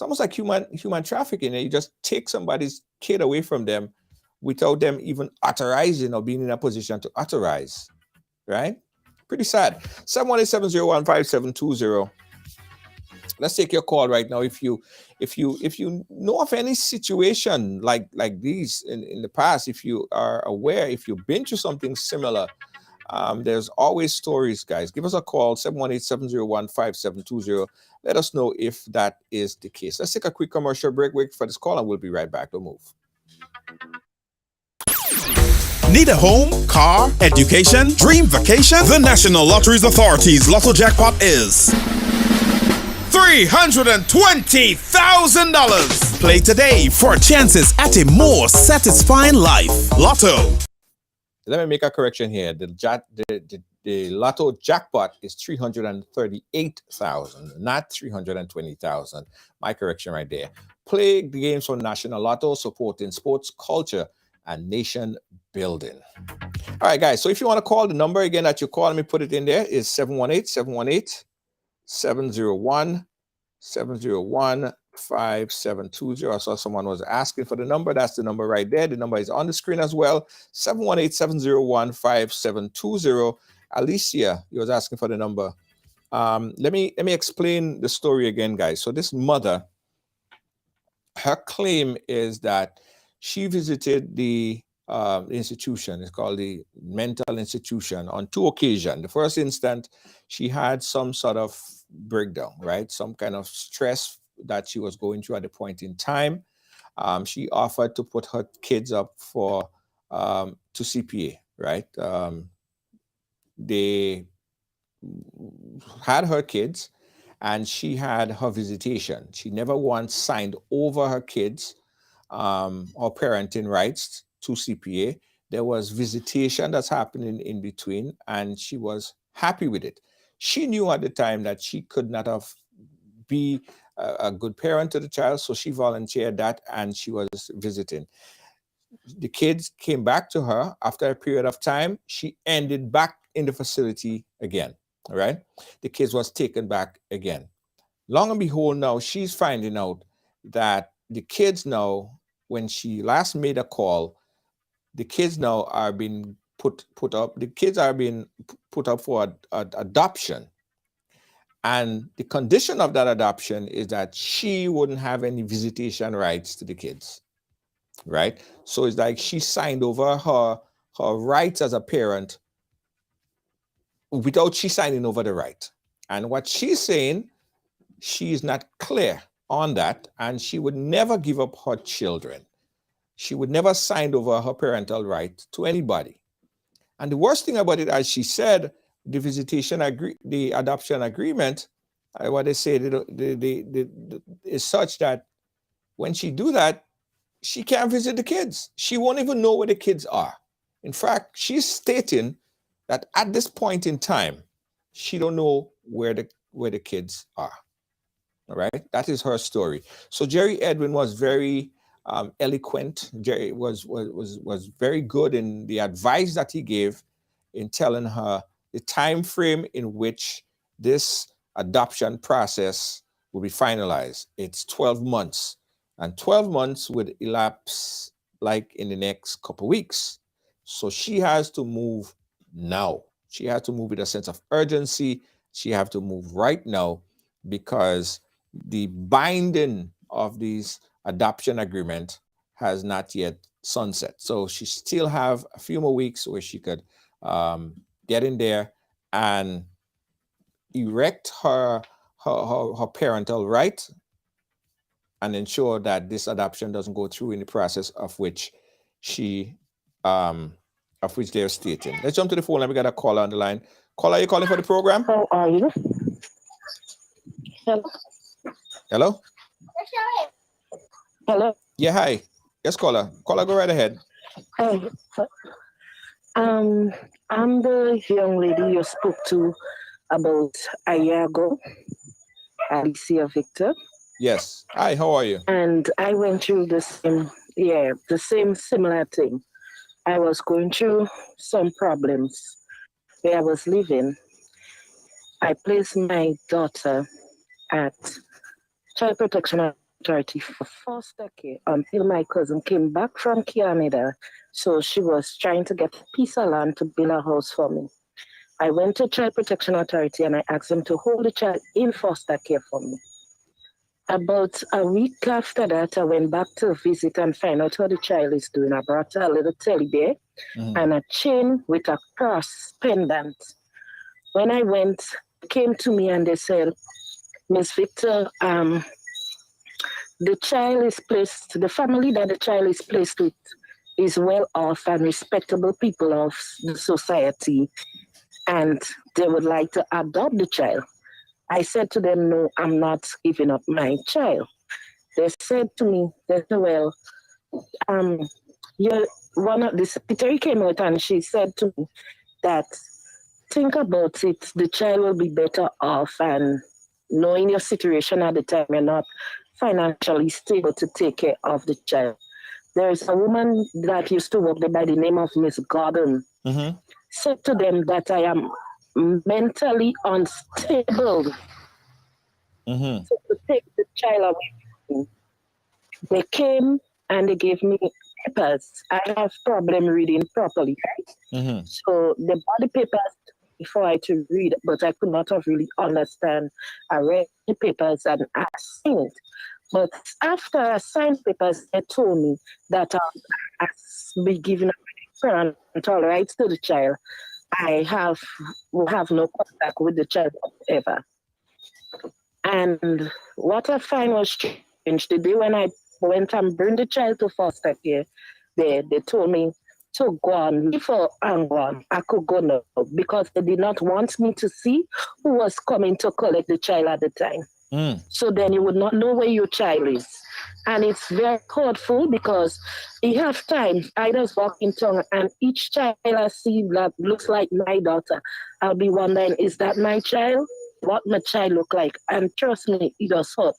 almost like human trafficking. You just take somebody's kid away from them without them even authorizing or being in a position to authorize, right? Pretty sad. 718-701-5720. Let's take your call right now. If you know of any situation like these in the past, if you are aware, if you've been through something similar, there's always stories, guys. Give us a call, 718-701-5720. Let us know if that is the case. Let's take a quick commercial break. Wait for this call, and we'll be right back. Don't move. Need a home, car, education, dream vacation? The National Lotteries Authority's Lotto Jackpot is $320,000. Play today for chances at a more satisfying life. Lotto. Let me make a correction here. The Lotto jackpot is 338,000, not 320,000. My correction right there. Play the games for National Lotto, supporting sports, culture, and nation building. All right, guys. So if you want to call, the number again that you call, let me put it in there, is 718-701-5720. I saw someone was asking for the number. That's the number right there. The number is on the screen as well. 718-701-5720. Alicia, you was asking for the number. Let me explain the story again, guys. So this mother, her claim is that she visited the institution. It's called the mental institution on 2 occasions. The first instant, she had some sort of breakdown, right? Some kind of stress that she was going through at the point in time. She offered to put her kids up for to CPA, right? They had her kids, and she had her visitation. She never once signed over her kids or parenting rights to CPA. There was visitation that's happening in between, and she was happy with it. She knew at the time that she could not be a good parent to the child, so she volunteered that, and she was visiting. The kids came back to her after a period of time. She ended back in the facility again, all right? The kids was taken back again. Long and behold, now she's finding out that the kids now, when she last made a call, the kids now are being put up. The kids are being put up for adoption, and the condition of that adoption is that she wouldn't have any visitation rights to the kids, right? So it's like she signed over her rights as a parent without she signing over the right. And what she's saying, she is not clear on that, and she would never give up her children. She would never sign over her parental right to anybody. And the worst thing about it, as she said, the adoption agreement, what they say, is such that when she do that, she can't visit the kids. She won't even know where the kids are. In fact, she's stating that at this point in time, she don't know where the kids are. All right, that is her story. So Jerry Edwin was very eloquent. Jerry was very good in the advice that he gave in telling her the time frame in which this adoption process will be finalized. It's 12 months, and 12 months would elapse like in the next couple of weeks. So she has to move now. She has to move with a sense of urgency. She has to move right now, because the binding of these adoption agreement has not yet sunset. So she still have a few more weeks where she could get in there and erect her parental right and ensure that this adoption doesn't go through in the process of which they're stating. Let's jump to the phone. Let me get a caller on the line. Caller, are you calling for the program? How are you? Hello. Hello? Hello. Yeah, hi. Yes, caller. Caller, go right ahead. Hi. I'm the young lady you spoke to about a year ago, Alicia Victor. Yes. Hi, how are you? And I went through the same Yeah, the same similar thing. I was going through some problems where I was living. I placed my daughter at Child Protection Authority for foster care until my cousin came back from Canada. So she was trying to get a piece of land to build a house for me. I went to Child Protection Authority and I asked them to hold the child in foster care for me. About a week after that, I went back to visit and find out how the child is doing. I brought her a little teddy bear and a chain with a cross pendant. When I went, they came to me and they said, Miss Victor, the family that the child is placed with is well off and respectable people of the society, and they would like to adopt the child. I said to them, no, I'm not giving up my child. They said to me, well, the secretary came out and she said to me that, think about it, the child will be better off, and knowing your situation at the time, you're not financially stable to take care of the child. There's a woman that used to work there by the name of Miss Gordon. Said to them that I am mentally unstable. So to take the child away from me, they came and they gave me papers. I have problem reading properly, right? So they bought the papers before I to read, but I could not have really understand. I read the papers and I signed it. But after I signed papers, they told me that I be given parental rights to the child. I will have no contact with the child ever. And what I find was strange, the day when I went and bring the child to foster care, they told me to go on. Before I'm gone, I could go now because they did not want me to see who was coming to collect the child at the time. So then you would not know where your child is. And it's very hurtful because you have times I just walk in town and each child I see that looks like my daughter, I'll be wondering, is that my child? What my child look like? And trust me, it does hurt.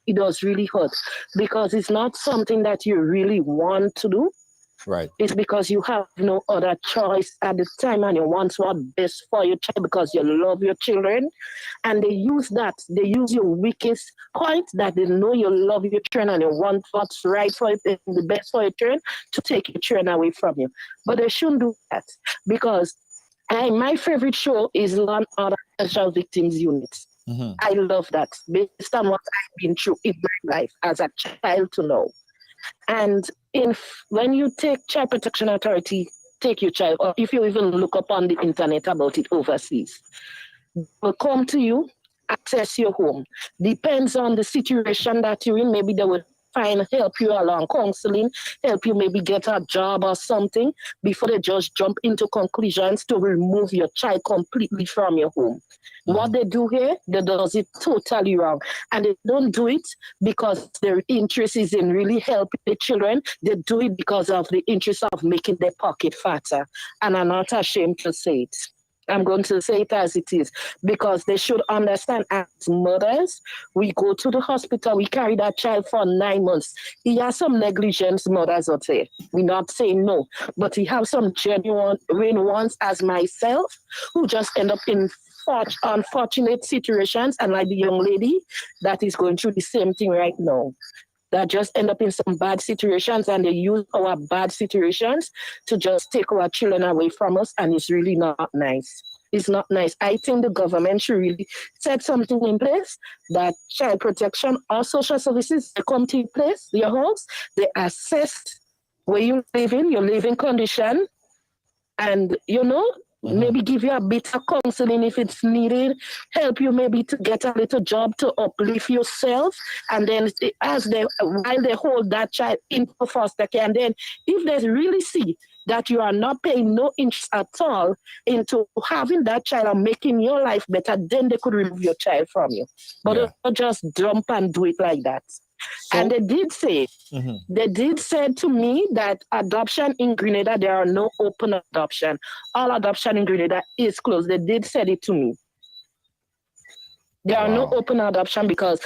It does really hurt because it's not something that you really want to do. Right. It's because you have no other choice at the time and you want what's best for your child because you love your children. And they use your weakest point that they know you love your children and you want what's right for you, the best for your children, to take your children away from you. But they shouldn't do that because my favorite show is Law & Order Special Victims Unit. I love that based on what I've been through in my life as a child to know. And when you take Child Protection Authority, take your child, or if you even look up on the internet about it overseas, will come to you, access your home. Depends on the situation that you're in. Maybe they will help you along, counseling, help you maybe get a job or something before they just jump into conclusions to remove your child completely from your home. What they do here, they does it totally wrong. And they don't do it because their interest is in really helping the children. They do it because of the interest of making their pocket fatter. And I'm not ashamed to say it. I'm going to say it as it is because they should understand as mothers, we go to the hospital, we carry that child for 9 months. He has some negligence mothers out there. We're not saying no, but he have some genuine ones as myself who just end up in unfortunate situations, and like the young lady that is going through the same thing right now. That just end up in some bad situations and they use our bad situations to just take our children away from us, and it's really not nice. It's not nice. I think the government should really set something in place that child protection or social services, they come to place, your house, they assess where you live in, your living condition, and maybe give you a bit of counseling if it's needed, help you maybe to get a little job to uplift yourself. And then while they hold that child into foster care, and then if they really see that you are not paying no interest at all into having that child and making your life better, then they could remove your child from you. But don't just dump and do it like that. So, and they did say to me that adoption in Grenada, there are no open adoption. All adoption in Grenada is closed. They did say it to me. There are no Wow. open adoption because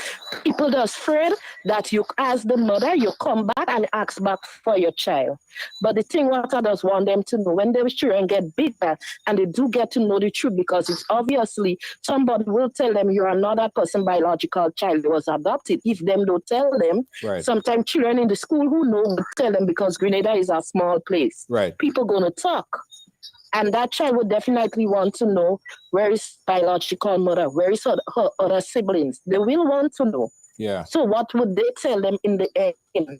people just afraid that you, as the mother, you come back and ask back for your child. But the thing what I just want them to know, when their children get bigger and they do get to know the truth, because it's obviously somebody will tell them you're another person biological child was adopted. If them don't tell them, Right. sometimes children in the school who know will tell them because Grenada is a small place. Right. People gonna talk. And that child would definitely want to know where is biological mother, where is her other siblings. They will want to know. Yeah. So what would they tell them in the end?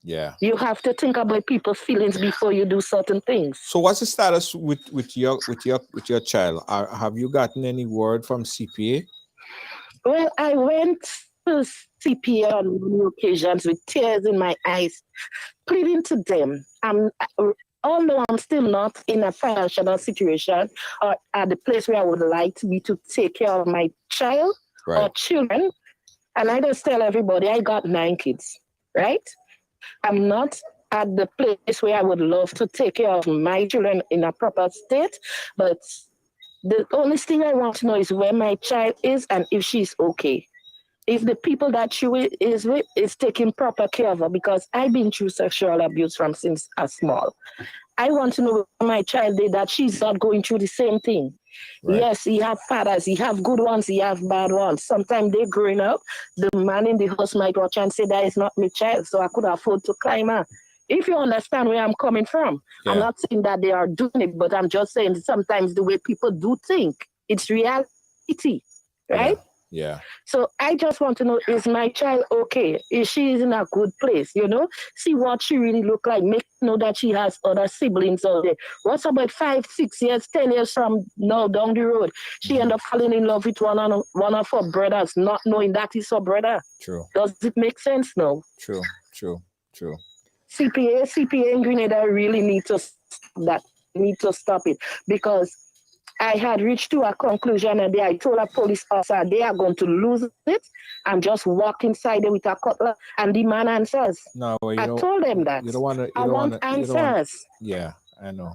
Yeah. You have to think about people's feelings before you do certain things. So what's the status with your child? Have you gotten any word from CPA? Well, I went to CPA on many occasions with tears in my eyes, pleading to them. Although I'm still not in a financial situation or at the place where I would like to be to take care of my child or children, and I just tell everybody I got 9 kids, right? I'm not at the place where I would love to take care of my children in a proper state, but the only thing I want to know is where my child is and if she's okay. If the people that she is with is taking proper care of her, because I've been through sexual abuse from since I was small. I want to know where my child is, that she's not going through the same thing. Right. Yes, he have fathers, he have good ones, he have bad ones. Sometimes they growing up, the man in the house might watch and say that is not my child, so I could afford to climb her. If you understand where I'm coming from, I'm not saying that they are doing it, but I'm just saying sometimes the way people do think, it's reality, right? Yeah. So I just want to know, is my child okay? Is she in a good place? You know, see what she really look like. Make know that she has other siblings out there. What's about 5, 6 years, 10 years from now down the road? She end up falling in love with one of her brothers, not knowing that is her brother. True. Does it make sense now? True. CPA in Grenada really need to stop it, because I had reached to a conclusion and I told a police officer they are going to lose it and just walk inside there with a cutlass, and the man answers. No, I told them that. You don't want to. I want answers. Yeah, I know.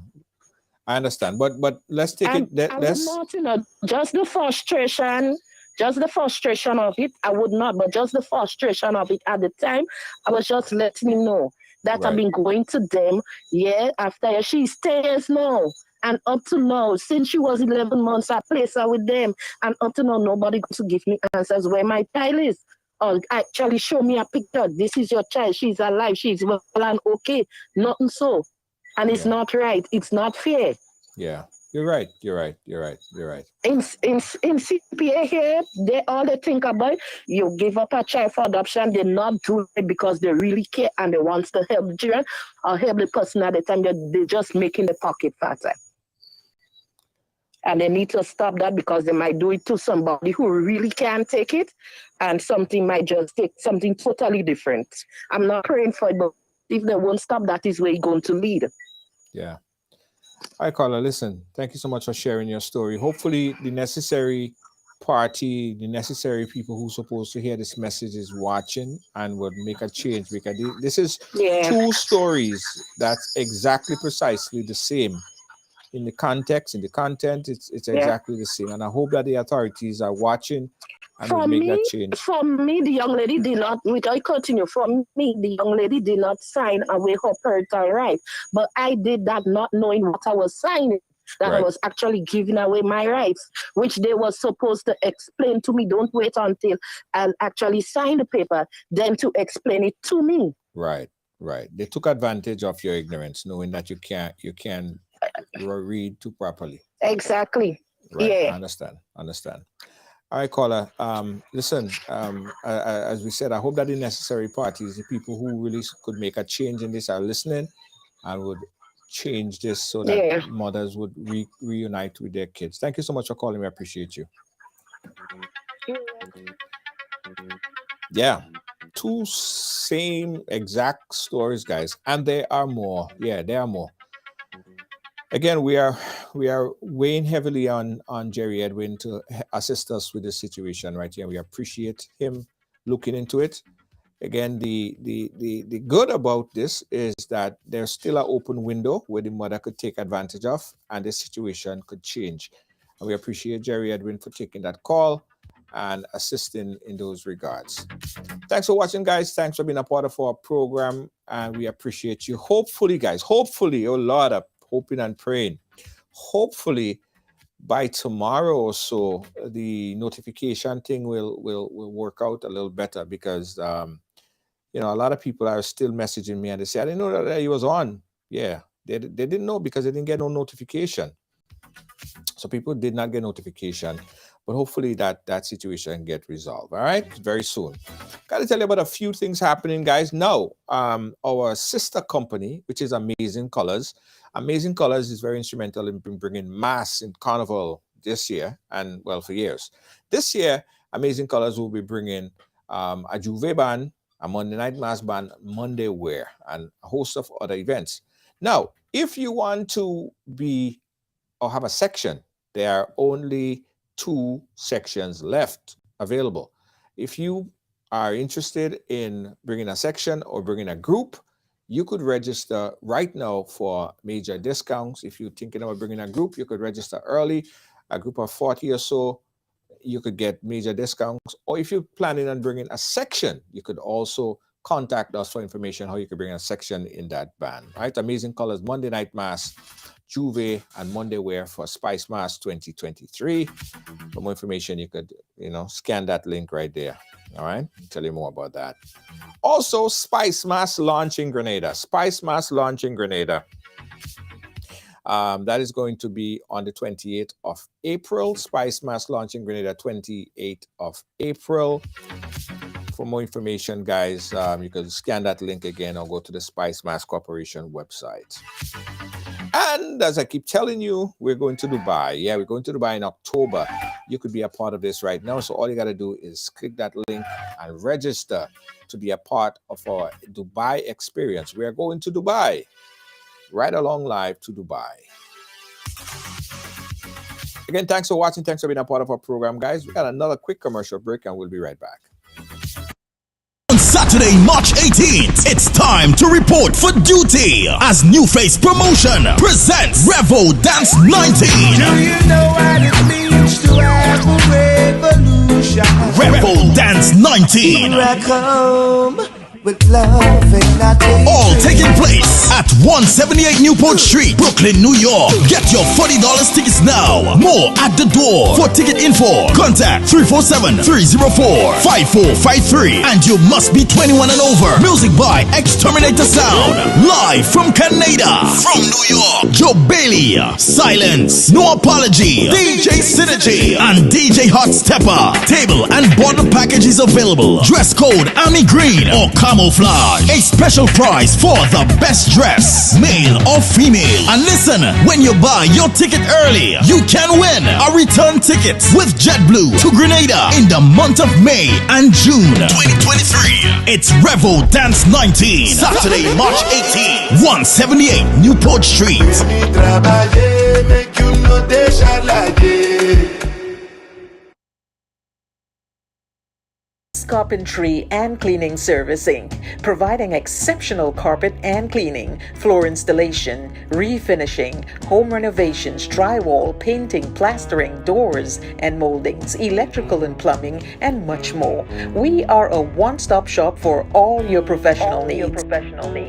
I understand, but let's take it. Let's not, just the frustration. Just the frustration of it, I would not, but just the frustration of it at the time, I was just letting him know that I've been going to them year after year. She's 10 years now. And up to now, since she was 11 months, I placed her with them. And up to now, nobody going to give me answers where my child is. Or actually show me a picture. This is your child. She's alive. She's well and okay. Nothing so. And it's not right. It's not fair. Yeah. You're right. In CPA here, they think about, you give up a child for adoption, they not do it because they really care and they want to help the children or help the person at the time. They're just making the pocket fatter. And they need to stop that, because they might do it to somebody who really can't take it, and something might just take something totally different. I'm not praying for it, but if they won't stop, that is where it's going to lead. Yeah. All right, Carla, listen, thank you so much for sharing your story. Hopefully the necessary party, the necessary people who are supposed to hear this message is watching and would make a change, because this is 2 stories that's exactly precisely the same. In the context, in the content, it's exactly the same. And I hope that the authorities are watching and will make that change. For me, the young lady did not, which I continue, for me, the young lady did not sign away her parental right. But I did that not knowing what I was signing, that I was actually giving away my rights, which they were supposed to explain to me. Don't wait until I actually sign the paper, then to explain it to me. Right. They took advantage of your ignorance, knowing that you can't read too properly. Exactly. Right. Yeah. I understand. All right, caller. Listen, as we said, I hope that the necessary parties, the people who really could make a change in this, are listening and would change this so that mothers would reunite with their kids. Thank you so much for calling. We appreciate you. Yeah. 2 same exact stories, guys. And there are more. Yeah, there are more. Again, we are weighing heavily on Jerry Edwin to assist us with this situation right here. We appreciate him looking into it. Again, the good about this is that there's still an open window where the mother could take advantage of, and the situation could change. And we appreciate Jerry Edwin for taking that call. and assisting in those regards. Thanks for watching, guys. Thanks for being a part of our program, and we appreciate you. Hopefully, guys, hopefully, oh Lord, I'm hoping and praying, hopefully by tomorrow or so, the notification thing will work out a little better, because you know, a lot of people are still messaging me and they say, I didn't know that he was on. Yeah, they didn't know because they didn't get no notification. So people did not get notification, but hopefully that situation get resolved. All right, very soon. Got to tell you about a few things happening, guys. Now, our sister company, which is Amazing Colors. Amazing Colors is very instrumental in bringing mass in Carnival this year, and well, for years. This year, Amazing Colors will be bringing a Juve band, a Monday Night Mass band, Monday Wear, and a host of other events. Now, if you want to be or have a section, there are only 2 sections left available. If you are interested in bringing a section or bringing a group, you could register right now for major discounts. If you're thinking about bringing a group, you could register early. A group of 40 or so, you could get major discounts. Or if you're planning on bringing a section, you could also contact us for information how you could bring a section in that band. Right? Amazing Colors, Monday Night Mass, Juve, and Monday Wear for Spice Mass 2023. For more information, you could, scan that link right there. All right, I'll tell you more about that. Also, Spice Mass launch in Grenada. Spice Mass launch in Grenada. That is going to be on the 28th of April. Spice Mass launch in Grenada, 28th of April. For more information, guys, you can scan that link again or go to the Spice Mass Corporation website. And as I keep telling you, we're going to Dubai. Yeah, we're going to Dubai in October. You could be a part of this right now. So all you got to do is click that link and register to be a part of our Dubai experience. We are going to Dubai. Right along live to Dubai. Again, thanks for watching. Thanks for being a part of our program, guys. We got another quick commercial break and we'll be right back. On Saturday, March 18th, it's time to report for duty as New Face Promotion presents Revo Dance 19. Do you know what it means to have a revolution? Revo Dance 19. Here I come with love and not hatred. All taking place at 178 Newport Street, Brooklyn, New York. Get your $40 tickets now. More at the door. For ticket info, contact 347-304-5453. And you must be 21 and over. Music by Exterminator Sound. Live from Canada. From New York, Joe Bailey. Silence. No Apology. DJ Synergy. And DJ Hot Stepper. Table and bottle packages available. Dress code Army Green or camouflage. A special prize for the best dress, male or female. And listen, when you buy your ticket early, you can win a return ticket with JetBlue to Grenada in the month of May and June 2023. It's Revo Dance 19, Saturday, March 18, 178 Newport Street. Carpentry and Cleaning Service Inc., providing exceptional carpet and cleaning, floor installation, refinishing, home renovations, drywall, painting, plastering, doors and moldings, electrical and plumbing, and much more. We are a one-stop shop for all your professional needs.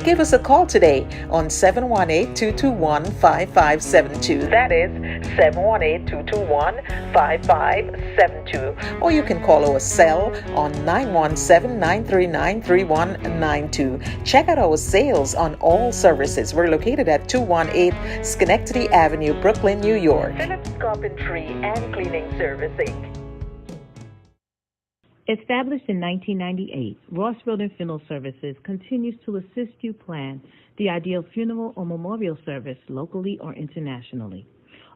Give us a call today on 718-221-5572. That is 718-221-5572. Or you can call our cell on 917-939-3192. Check out our sales on all services. We're located at 218 Schenectady Avenue, Brooklyn, New York. Phillips Carpentry and Cleaning Service Inc. Established in 1998, Ross Road and Funeral Services continues to assist you plan the ideal funeral or memorial service locally or internationally.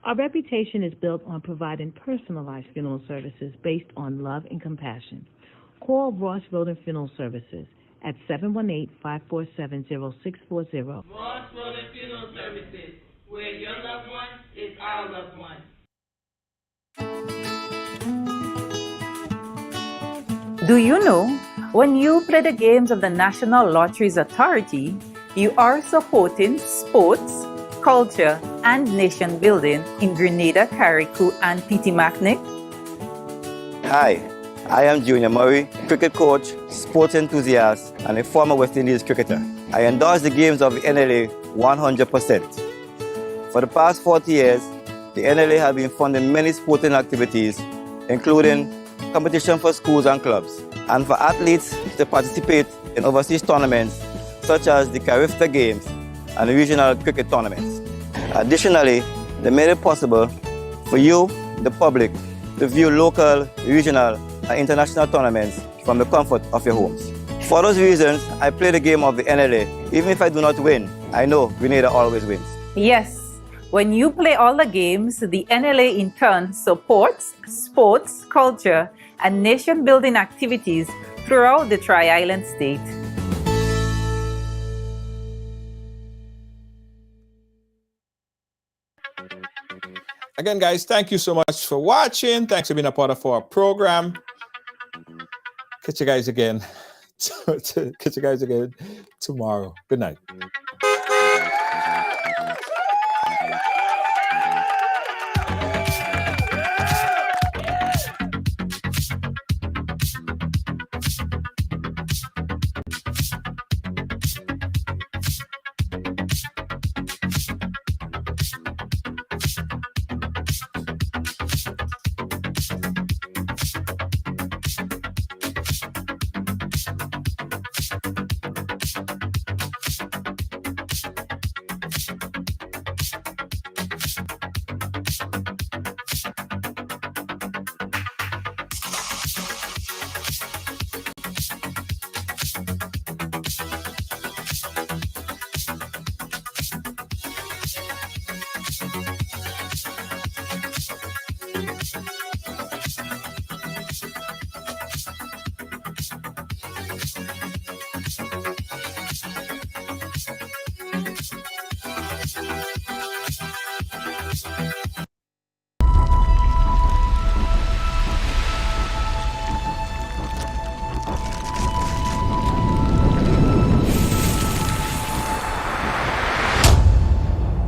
Our reputation is built on providing personalized funeral services based on love and compassion. Call Ross Road and Funeral Services at 718-547-0640. Ross Road and Funeral Services, where your loved one is our loved one. Do you know, when you play the games of the National Lotteries Authority, you are supporting sports, culture, and nation building in Grenada, Carriacou, and Petit-Martinique? Hi, I am Junior Murray, cricket coach, sports enthusiast, and a former West Indies cricketer. I endorse the games of the NLA 100%. For the past 40 years, the NLA has been funding many sporting activities, including competition for schools and clubs, and for athletes to participate in overseas tournaments such as the Carifta Games and regional cricket tournaments. Additionally, they made it possible for you, the public, to view local, regional, and international tournaments from the comfort of your homes. For those reasons, I play the game of the NLA. Even if I do not win, I know Grenada always wins. Yes, when you play all the games, the NLA in turn supports sports, culture, and nation-building activities throughout the Tri-Island state. Again, guys, thank you so much for watching. Thanks for being a part of our program. Catch you guys again. Catch you guys again tomorrow. Good night.